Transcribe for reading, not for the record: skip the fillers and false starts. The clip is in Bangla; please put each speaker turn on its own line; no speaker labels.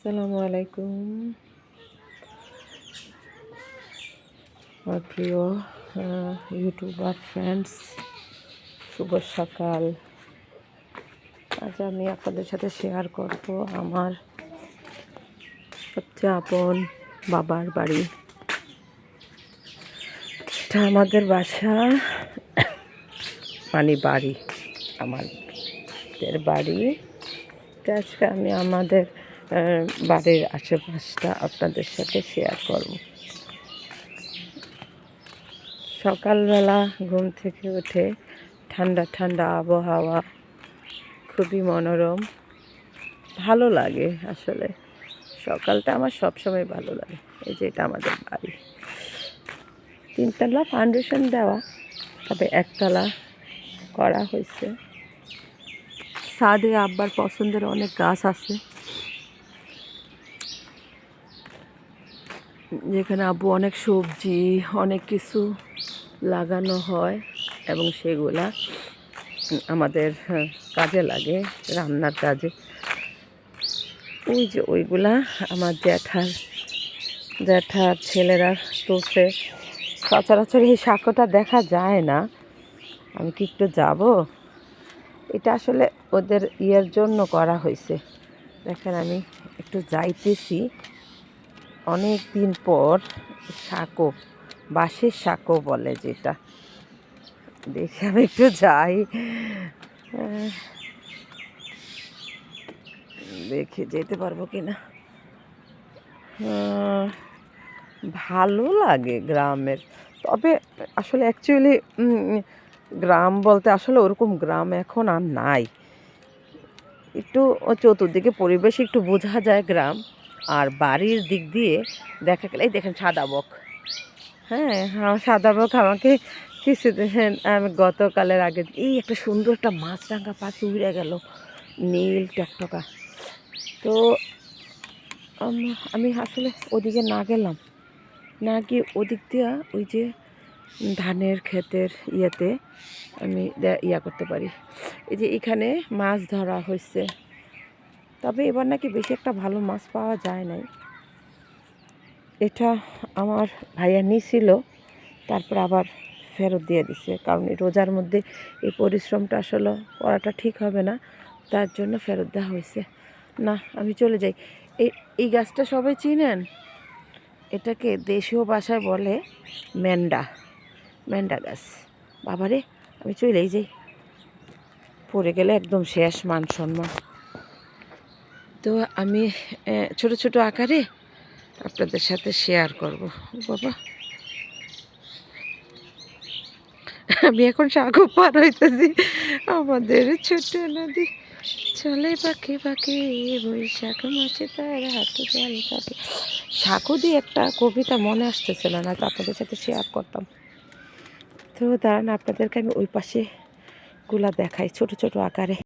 আসসালামু আলাইকুম আমার প্রিয় ইউটিউবার ফ্রেন্ডস, শুভ সকাল। আজ আমি আপনাদের সাথে শেয়ার করব আমার সবচেয়ে আপন বাবার বাড়ি। এটা আমাদের বাসা, মানে বাড়ি, আমাদের বাড়ি। আজকে আমি আমাদের বাড়ির আশেপাশটা আপনাদের সাথে শেয়ার করব। সকালবেলা ঘুম থেকে উঠে ঠান্ডা ঠান্ডা আবহাওয়া, খুবই মনোরম, ভালো লাগে। আসলে সকালটা আমার সবসময় ভালো লাগে। এই যে এটা আমাদের বাড়ি, 3তলা ফাউন্ডেশন দেওয়া, তবে 1তলা করা হয়েছে। ছাদে আব্বার পছন্দের অনেক গাছ আছে, যেখানে আব্বু অনেক সবজি, অনেক কিছু লাগানো হয় এবং সেগুলা আমাদের কাজে লাগে, রান্নার কাজে। ওই যে ওইগুলা আমার জ্যাঠার ছেলেরা তুলছে। সচরাচর এই শাকটা দেখা যায় না। আমি কি একটু যাব? এটা আসলে ওদের ইয়ের জন্য করা হয়েছে। দেখেন আমি একটু যাইতেছি, অনেক দিন পর শাকও, বাঁশের শাকও বলে যেটা, দেখে আমি একটু যাই, দেখে যেতে পারবো কিনা। ভালো লাগে গ্রামের, তবে আসলে অ্যাকচুয়ালি গ্রাম বলতে আসলে ওরকম গ্রাম এখন আর নাই। একটু চতুর্দিকে পরিবেশ একটু বোঝা যায় গ্রাম, আর বাড়ির দিক দিয়ে দেখা গেলে এই দেখেন সাদা বক। হ্যাঁ, সাদা বক আমাকে কিছু দেখেন, আমি গতকালের আগে এই একটা সুন্দর একটা মাছরাঙা পাখি উড়ে গেল, নীল টকটকা। তো আমি আসলে ওদিকে না গেলাম, না গিয়ে ওদিক দিয়ে ওই যে ধানের ক্ষেতের ইয়েতে আমি করতে পারি। এই যে এখানে মাছ ধরা হয়েছে, তবে এবার নাকি বেশি একটা ভালো মাছ পাওয়া যায় নাই। এটা আমার ভাইয়া নিয়েছিল, তারপর আবার ফেরত দিয়ে দিছে, কারণ এই রোজার মধ্যে এই পরিশ্রমটা আসলে করাটা ঠিক হবে না, তার জন্য ফেরত দেওয়া হয়েছে। না, আমি চলে যাই। এই গাছটা সবাই চিনেন, এটাকে দেশীয় ভাষায় বলে মেন্ডা গাছ। বাবারে, আমি চলেই যাই, পড়ে গেলে একদম শেষ মান সম্মান। তো আমি ছোট ছোট আকারে আপনাদের সাথে শেয়ার করব। বাবা, আমি এখন সাগর পার হইতেছি, আমাদের ছোট নদী চলে পাখি পাখি, বৈশাখ মাসে তার হাতে জল কাটে। সাঁকো দিয়ে একটা কবিতা মনে আসতেছিল না, তো আপনাদের সাথে শেয়ার করতাম। তো দাঁড়ান, আপনাদেরকে আমি ওই পাশে গুলা দেখাই ছোট ছোট আকারে।